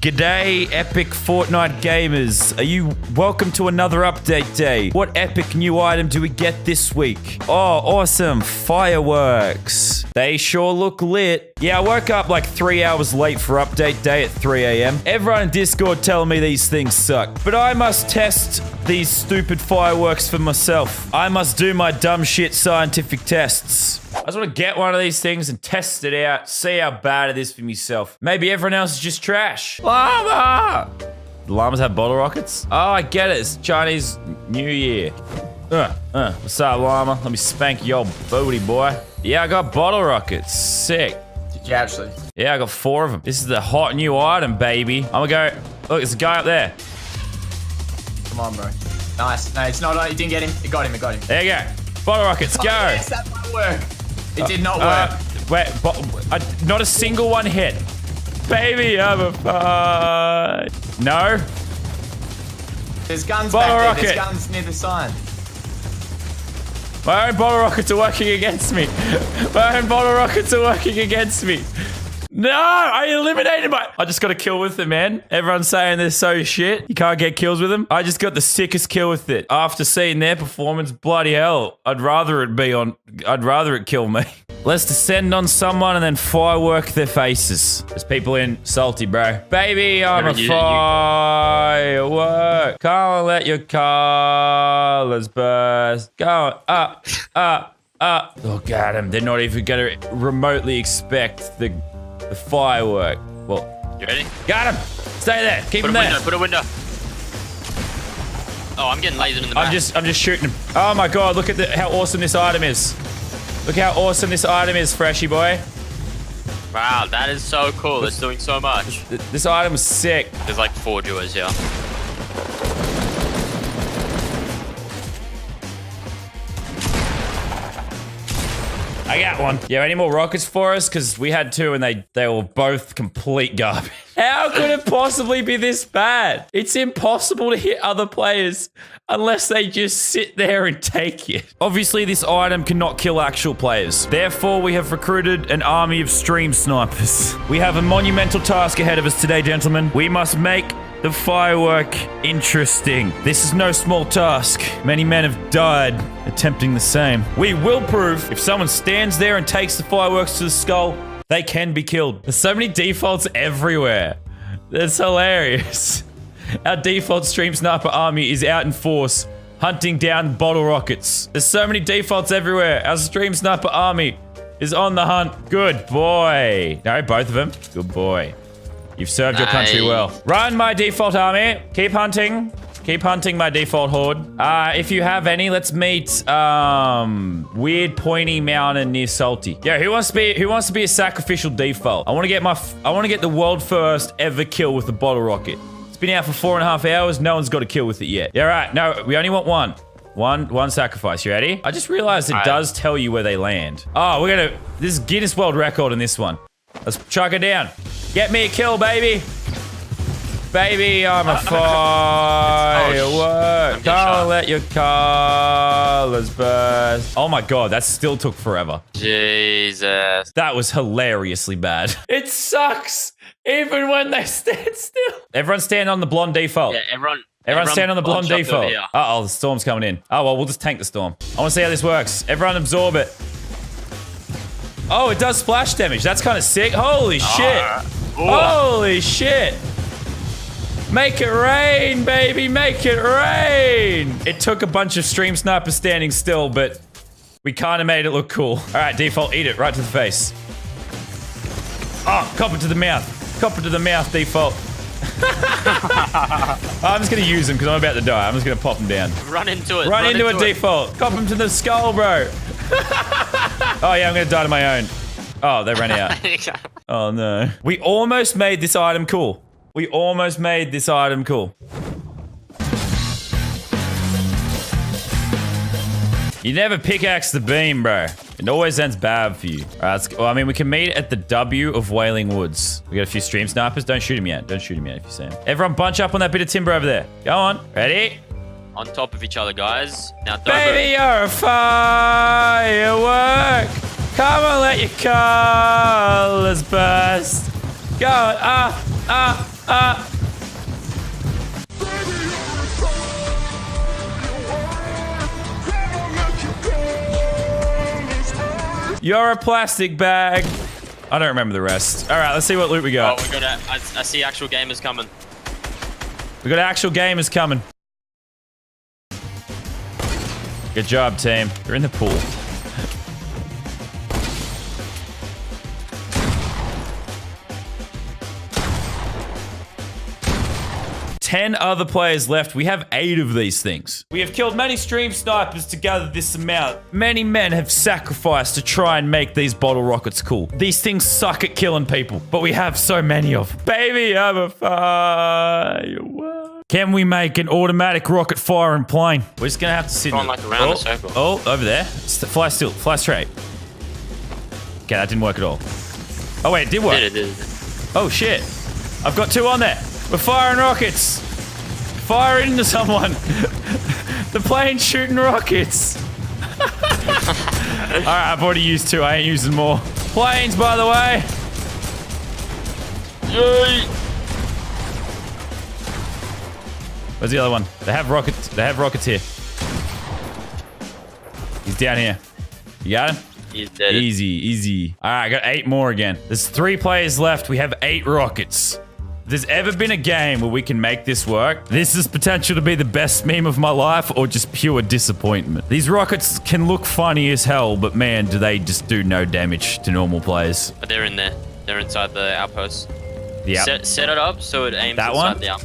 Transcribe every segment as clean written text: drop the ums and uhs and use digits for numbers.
G'day, epic Fortnite gamers. Are you welcome to another update day? What epic new item do we get this week? Oh, awesome. Fireworks. They sure look lit. Yeah, I woke up like 3 hours late for update day at 3 a.m. Everyone in Discord telling me these things suck. But I must test these stupid fireworks for myself. I must do my dumb shit scientific tests. I just want to get one of these things and test it out, see how bad it is for myself. Maybe everyone else is just trash. Llama! The llamas have bottle rockets? Oh, I get it. It's Chinese New Year. What's up, llama? Let me spank your booty, boy. Yeah, I got bottle rockets. Sick. Did you actually? Yeah, I got 4 of them. This is the hot new item, baby. I'm gonna go. Look, there's a guy up there. Come on, bro. Nice. No, it's not. It didn't get him. It got him. It got him. There you go. Bottle rockets, go. Yes, that might work. It did not work. Wait, not a single one hit. Baby, I'm a fight. No. There's guns bottle back rocket. there. There's guns near the sign. My own bottle rockets are working against me. My own bottle rockets are working against me. No, I eliminated my... I just got a kill with it, man. Everyone's saying they're so shit. You can't get kills with them. I just got the sickest kill with it. After seeing their performance, bloody hell. I'd rather it kill me. Let's descend on someone and then firework their faces. There's people in salty, bro. Baby, I'm a firework. Come and let your colors burst. Go up, up, up. Look at them. They're not even gonna remotely expect the firework. Well, you ready? Got him. Stay there. Keep him there. Put a window. Oh, I'm getting lasered in the back. I'm just shooting him. Oh my god! Look at how awesome this item is. Look how awesome this item is, Freshy boy. Wow, that is so cool. It's doing so much. This item is sick. There's like 4 doers here. I got one. Yeah, any more rockets for us? Because we had 2 and they were both complete garbage. How could it possibly be this bad? It's impossible to hit other players unless they just sit there and take it. Obviously, this item cannot kill actual players. Therefore, we have recruited an army of stream snipers. We have a monumental task ahead of us today, gentlemen. We must make the firework interesting. This is no small task. Many men have died attempting the same. We will prove if someone stands there and takes the fireworks to the skull, they can be killed. There's so many defaults everywhere. That's hilarious. Our default stream sniper army is out in force, hunting down bottle rockets. There's so many defaults everywhere. Our stream sniper army is on the hunt. Good boy. No, both of them. Good boy. You've served your country well. Run, my default army. Keep hunting. Keep hunting, my default horde. If you have any, let's meet weird pointy mountain near Salty. Yeah, who wants to be a sacrificial default? I want to get the world first ever kill with the bottle rocket. It's been out for 4.5 hours. No one's got a kill with it yet. Yeah, right. No, we only want one. One sacrifice. You ready? I just realized it does tell you where they land. Oh, this is Guinness World Record in this one. Let's chuck it down. Get me a kill, baby. Baby, I'm a firework. Can't let your colors burst. Oh my god, that still took forever. Jesus. That was hilariously bad. It sucks, even when they stand still. Everyone stand on the blonde default. Yeah, everyone stand on the blonde default. Uh-oh, the storm's coming in. Oh, well, we'll just tank the storm. I want to see how this works. Everyone absorb it. Oh, it does splash damage. That's kind of sick. Holy shit. Holy shit. Make it rain, baby. Make it rain. It took a bunch of stream snipers standing still, but we kind of made it look cool. All right, default, eat it right to the face. Oh, cop it to the mouth. Cop it to the mouth, default. I'm just going to use him because I'm about to die. I'm just going to pop him down. Run into it. Run into it, default. Cop him to the skull, bro. Oh, yeah, I'm going to die to my own. Oh, they ran out. Oh, no. We almost made this item cool. We almost made this item cool. You never pickaxe the beam, bro. It always ends bad for you. All right, well, I mean, we can meet at the W of Wailing Woods. We got a few stream snipers. Don't shoot him yet. Don't shoot him yet if you see him. Everyone bunch up on that bit of timber over there. Go on. Ready? On top of each other, guys. Now, baby, you're a firework. Come on, let your colors burst. Go on. You're a plastic bag. I don't remember the rest. All right, let's see what loot we got. Oh, we got I see actual gamers coming. We got actual gamers coming. Good job, team. You're in the pool. 10 other players left. We have 8 of these things. We have killed many stream snipers to gather this amount. Many men have sacrificed to try and make these bottle rockets cool. These things suck at killing people, but we have so many of them. Baby, I'm a firework. Can we make an automatic rocket firing plane? We're just gonna have to sit Going like around a circle. Oh, over there. Fly still. Fly straight. Okay, that didn't work at all. Oh, wait, it did work. It did. Oh, shit. I've got 2 on there. We're firing rockets. Fire into someone. The plane's shooting rockets. Alright, I've already used 2. I ain't using more. Planes, by the way. Yay. Where's the other one? They have rockets. They have rockets here. He's down here. You got him? He's dead. Easy, easy. Alright, I got 8 more again. There's 3 players left. We have 8 rockets. If there's ever been a game where we can make this work, this has potential to be the best meme of my life or just pure disappointment. These rockets can look funny as hell, but man, do they just do no damage to normal players. But they're in there. They're inside the outpost. Yeah. Set it up so it aims That inside one? the out.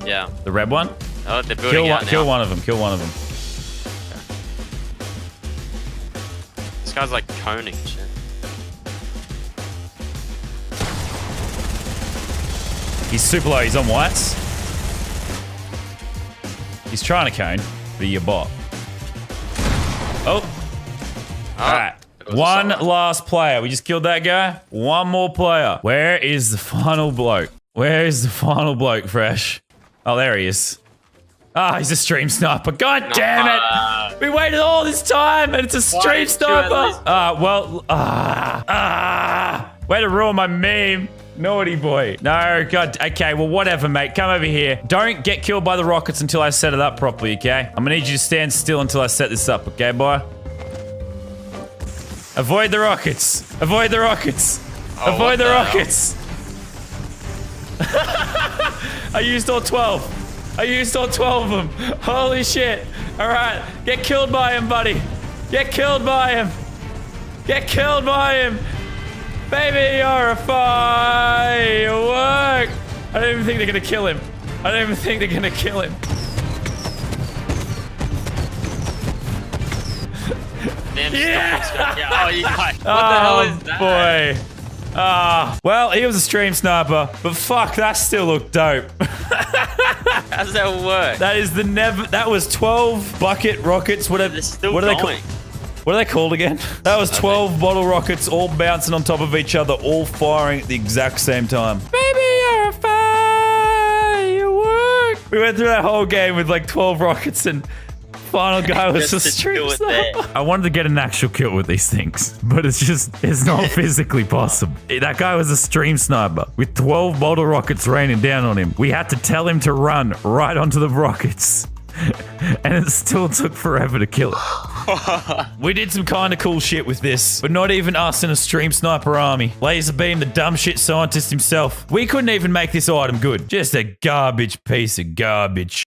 Yeah. The red one? Oh, they're building out now. Kill one of them. Kill one of them. This guy's like coning shit. He's super low. He's on whites. He's trying to cone, but you're bot. Oh. Alright. One last player. We just killed that guy. One more player. Where is the final bloke? Where is the final bloke, Fresh? Oh, there he is. Ah, he's a stream sniper. God damn it! We waited all this time and it's a stream sniper! Way to ruin my meme. Naughty boy. No, God. Okay, well, whatever, mate. Come over here. Don't get killed by the rockets until I set it up properly, okay? I'm gonna need you to stand still until I set this up, okay, boy? Avoid the rockets. Avoid the rockets. Avoid the rockets. I used all 12. I used all 12 of them. Holy shit. All right. Get killed by him, buddy. Get killed by him. Get killed by him. Baby, you're a firework. I don't even think they're going to kill him. I don't even think they're going to kill him. Yeah! Oh, you died. What the hell is that? Boy. Well, he was a stream sniper, but fuck, that still looked dope. How does that work? That is that was 12 bucket rockets. What are they called? What are they called again? That was 12 bottle rockets all bouncing on top of each other, all firing at the exact same time. Baby, you're a firework. We went through that whole game with like 12 rockets and final guy was just a stream sniper. I wanted to get an actual kill with these things, but it's not physically possible. That guy was a stream sniper with 12 bottle rockets raining down on him. We had to tell him to run right onto the rockets. And it still took forever to kill it. We did some kind of cool shit with this, but not even us in a stream sniper army. LazarBeam, the dumb shit scientist himself. We couldn't even make this item good. Just a garbage piece of garbage.